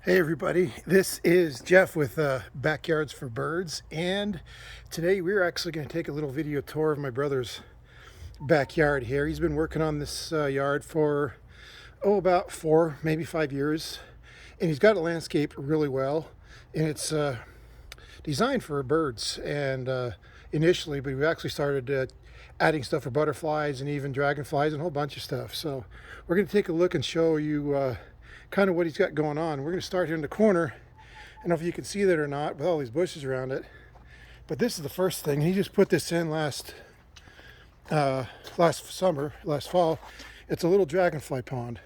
Hey everybody, this is Jeff with Backyards for Birds, and today we're actually going to take a little video tour of my brother's backyard here. He's been working on this yard for about 4 maybe 5 years, and he's got it landscaped really well, and it's designed for birds and initially, but we've actually started adding stuff for butterflies and even dragonflies and a whole bunch of stuff. So we're going to take a look and show you kind of what he's got going on. We're going to start here in the corner. I don't know if you can see that or not with all these bushes around it, but this is the first thing. He just put this in last fall. It's a little dragonfly pond.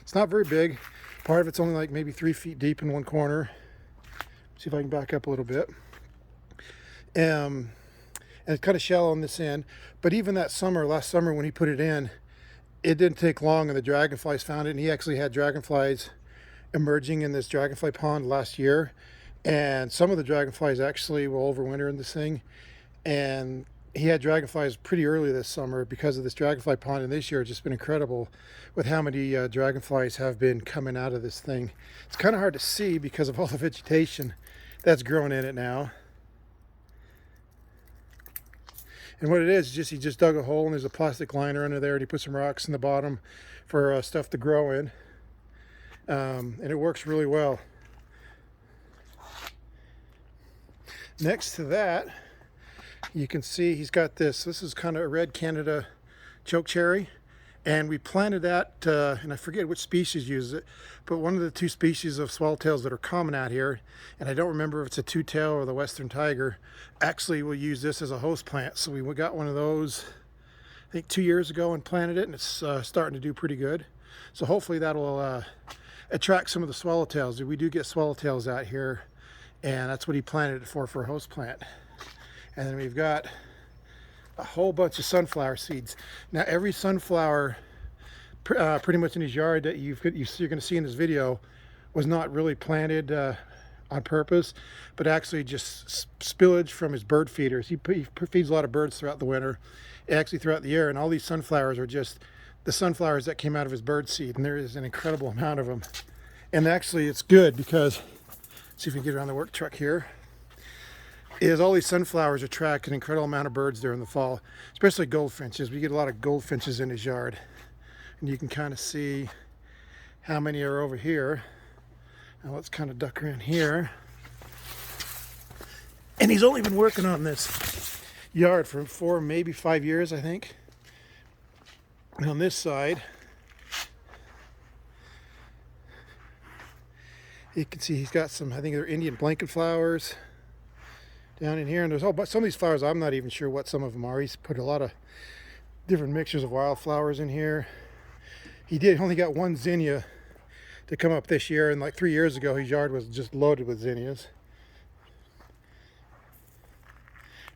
It's not very big. Part of it's only like maybe 3 feet deep in one corner. See if I can back up a little bit. And it's kind of shallow on this end, but even that last summer when he put it in, it didn't take long and the dragonflies found it, and he actually had dragonflies emerging in this dragonfly pond last year, and some of the dragonflies actually will overwinter in this thing, and he had dragonflies pretty early this summer because of this dragonfly pond, and this year it's just been incredible with how many dragonflies have been coming out of this thing. It's kind of hard to see because of all the vegetation that's growing in it now. And what it is just he just dug a hole and there's a plastic liner under there, and he put some rocks in the bottom for stuff to grow in, and it works really well. Next to that, you can see he's got this is kind of a red Canada chokecherry, and we planted that and I forget which species uses it, but one of the two species of swallowtails that are common out here, and I don't remember if it's a two-tail or the western tiger, actually will use this as a host plant. So we got one of those I think 2 years ago and planted it, and it's starting to do pretty good. So hopefully that'll attract some of the swallowtails. We do get swallowtails out here, and that's what he planted it for a host plant. And then we've got a whole bunch of sunflower seeds. Now every sunflower pretty much in his yard that you're going to see in this video was not really planted on purpose, but actually just spillage from his bird feeders. He feeds a lot of birds throughout the winter, actually throughout the year, and all these sunflowers are just the sunflowers that came out of his bird seed, and there is an incredible amount of them. And actually it's good because, see if we can get around the work truck here, is all these sunflowers attract an incredible amount of birds during the fall, especially goldfinches. We get a lot of goldfinches in his yard, and you can kind of see how many are over here. Now let's kind of duck around here. And he's only been working on this yard for 4 maybe 5 years, I think. And on this side, you can see he's got some, I think they're Indian blanket flowers down in here, and there's some of these flowers I'm not even sure what some of them are. He's put a lot of different mixtures of wildflowers in here. He only got one zinnia to come up this year, and like 3 years ago his yard was just loaded with zinnias.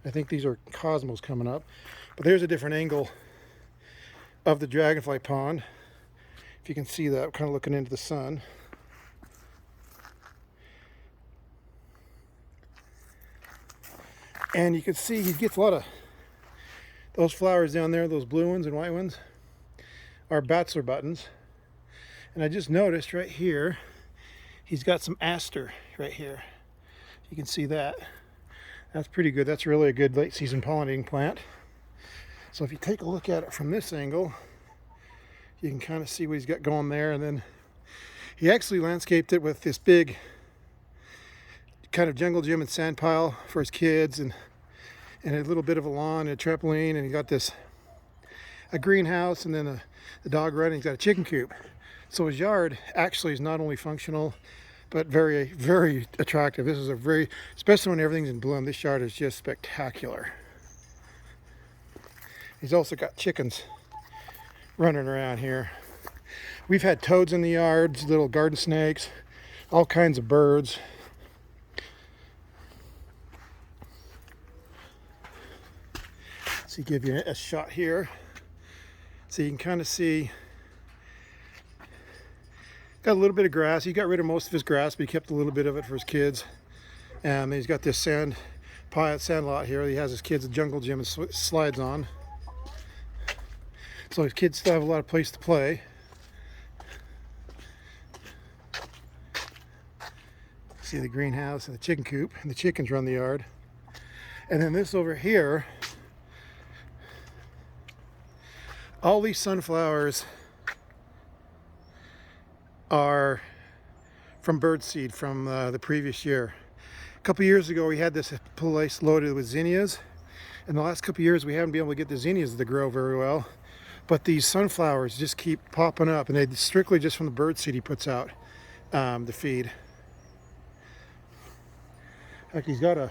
I think these are cosmos coming up, but there's a different angle of the dragonfly pond. If you can see that, kind of looking into the sun. And you can see he gets a lot of those flowers down there, those blue ones and white ones are bachelor buttons. And I just noticed right here, he's got some aster right here. You can see that. That's pretty good. That's really a good late season pollinating plant. So if you take a look at it from this angle, you can kind of see what he's got going there. And then he actually landscaped it with this big kind of jungle gym and sand pile for his kids, and a little bit of a lawn and a trampoline, and he got a greenhouse, and then the dog run, and he's got a chicken coop. So his yard actually is not only functional but very, very attractive. This is especially when everything's in bloom, this yard is just spectacular. He's also got chickens running around here. We've had toads in the yards, little garden snakes, all kinds of birds. So give you a shot here, so you can kind of see. Got a little bit of grass. He got rid of most of his grass, but he kept a little bit of it for his kids. And he's got this sand lot here. He has his kids a jungle gym and slides on, so his kids still have a lot of place to play. see the greenhouse and the chicken coop, and the chickens run the yard. And then this over here, all these sunflowers are from bird seed from the previous year. A couple years ago we had this place loaded with zinnias. In the last couple years we haven't been able to get the zinnias to grow very well. But these sunflowers just keep popping up, and they strictly just from the bird seed he puts out to feed. Like he's got a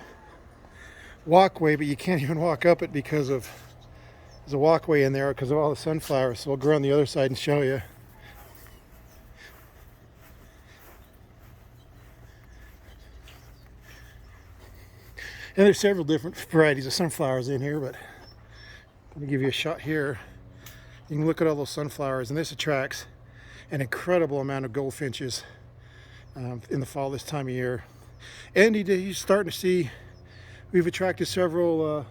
walkway, but you can't even walk up it because of there's a walkway in there because of all the sunflowers. So we'll go on the other side and show you. And there's several different varieties of sunflowers in here, but let me give you a shot here. You can look at all those sunflowers, and this attracts an incredible amount of goldfinches in the fall this time of year. And he's starting to see, we've attracted several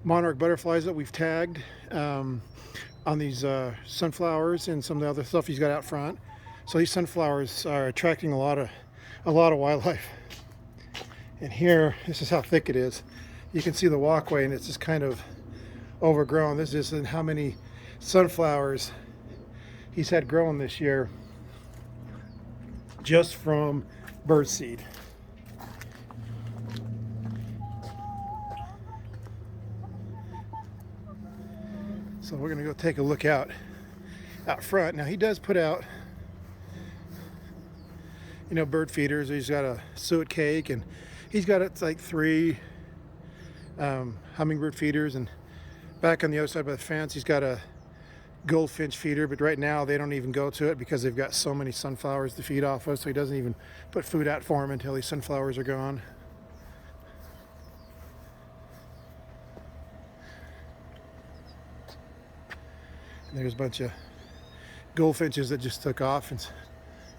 monarch butterflies that we've tagged on these sunflowers and some of the other stuff he's got out front. So these sunflowers are attracting a lot of wildlife. And here, this is how thick it is. You can see the walkway, and it's just kind of overgrown. This is how many sunflowers he's had growing this year just from bird seed. So we're going to go take a look out front. Now he does put out, you know, bird feeders. He's got a suet cake, and he's got like 3 hummingbird feeders, and back on the other side by the fence he's got a goldfinch feeder, but right now they don't even go to it because they've got so many sunflowers to feed off of, so he doesn't even put food out for them until these sunflowers are gone. And there's a bunch of goldfinches that just took off and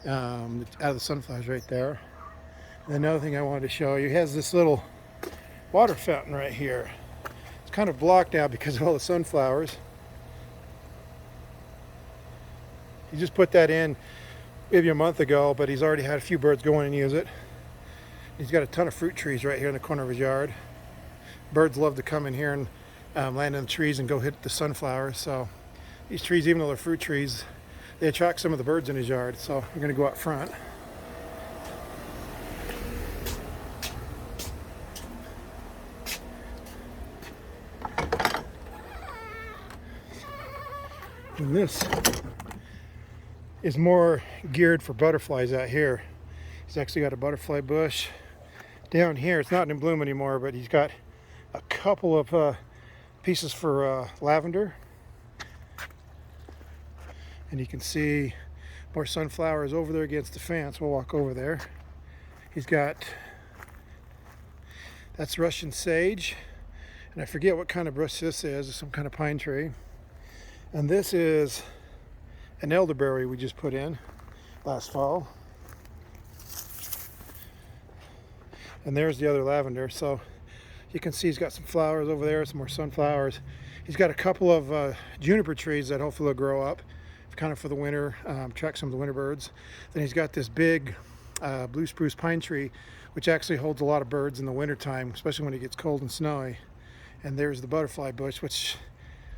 out of the sunflowers right there. And another thing I wanted to show you, he has this little water fountain right here. It's kind of blocked now because of all the sunflowers. He just put that in maybe a month ago, but he's already had a few birds go in and use it. He's got a ton of fruit trees right here in the corner of his yard. Birds love to come in here and land in the trees and go hit the sunflowers. So these trees, even though they're fruit trees, they attract some of the birds in his yard. So we're going to go out front. And this is more geared for butterflies out here. He's actually got a butterfly bush down here. It's not in bloom anymore, but he's got a couple of pieces for lavender. And you can see more sunflowers over there against the fence. We'll walk over there. He's got, that's Russian sage, and I forget what kind of bush this is. It's some kind of pine tree. And this is an elderberry we just put in last fall. And there's the other lavender. So you can see he's got some flowers over there, some more sunflowers. He's got a couple of juniper trees that hopefully will grow up kind of for the winter, attract some of the winter birds. Then he's got this big blue spruce pine tree, which actually holds a lot of birds in the winter time, especially when it gets cold and snowy. And there's the butterfly bush, which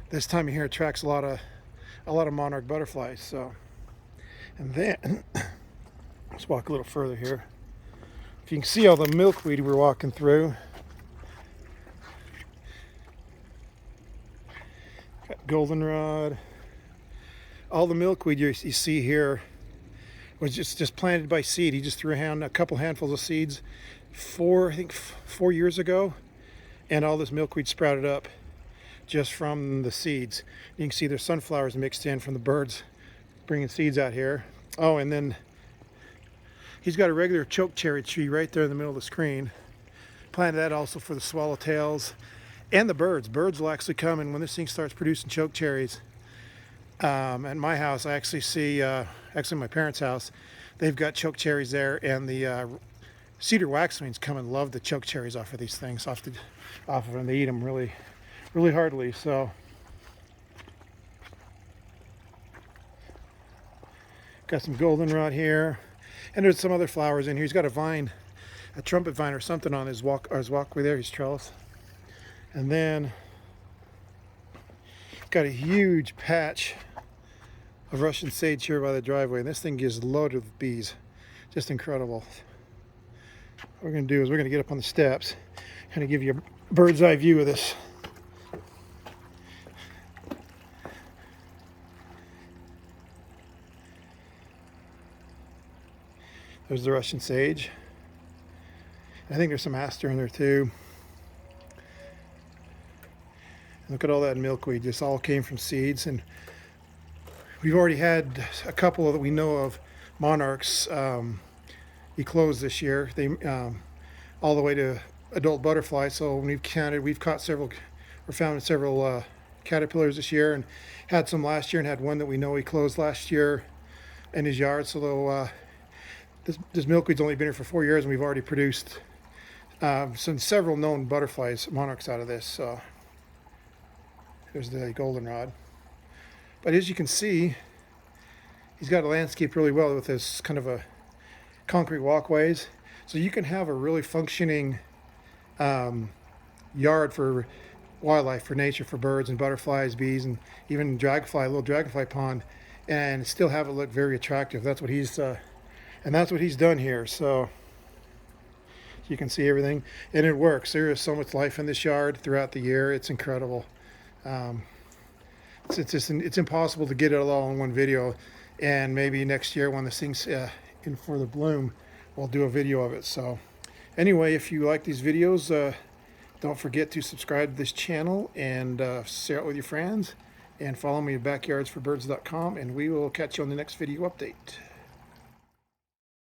this time of year attracts a lot of monarch butterflies. So, and then let's walk a little further here. If you can see all the milkweed we're walking through. Got goldenrod. All the milkweed you see here was just planted by seed. He just threw a couple handfuls of seeds I think 4 years ago, and all this milkweed sprouted up just from the seeds. You can see there's sunflowers mixed in from the birds bringing seeds out here. Oh, and then he's got a regular chokecherry tree right there in the middle of the screen. Planted that also for the swallowtails and the birds. Birds will actually come, and when this thing starts producing chokecherries, at my house, I actually see, actually my parents' house, they've got chokecherries there, and the cedar waxwings come and love the chokecherries off of these things, off of them. They eat them really, really heartily. So, got some goldenrod here, and there's some other flowers in here. He's got a vine a trumpet vine or something on his walkway there, his trellis. And then got a huge patch of Russian sage here by the driveway, and this thing is loaded with bees. Just incredible. What we're going to do is we're going to get up on the steps, kind of give you a bird's eye view of this. There's the Russian sage. I think there's some aster in there too. Look at all that milkweed. This all came from seeds, and we've already had a couple that we know of monarchs eclose this year. They all the way to adult butterfly. So when we've counted, we've caught several, or found several caterpillars this year, and had some last year, and had one that we know eclosed last year in his yard. So this milkweed's only been here for 4 years, and we've already produced several known butterflies, monarchs, out of this. So there's the goldenrod. But as you can see, he's got a landscape really well with this kind of a concrete walkways. So you can have a really functioning yard for wildlife, for nature, for birds and butterflies, bees, and even dragonfly, a little dragonfly pond, and still have it look very attractive. That's what he's done here. So you can see everything, and it works. There is so much life in this yard throughout the year. It's incredible. It's impossible to get it all in one video, and maybe next year when this thing's in for the bloom, we'll do a video of it. So anyway, if you like these videos, don't forget to subscribe to this channel and share it with your friends, and follow me at backyardsforbirds.com, and we will catch you on the next video update.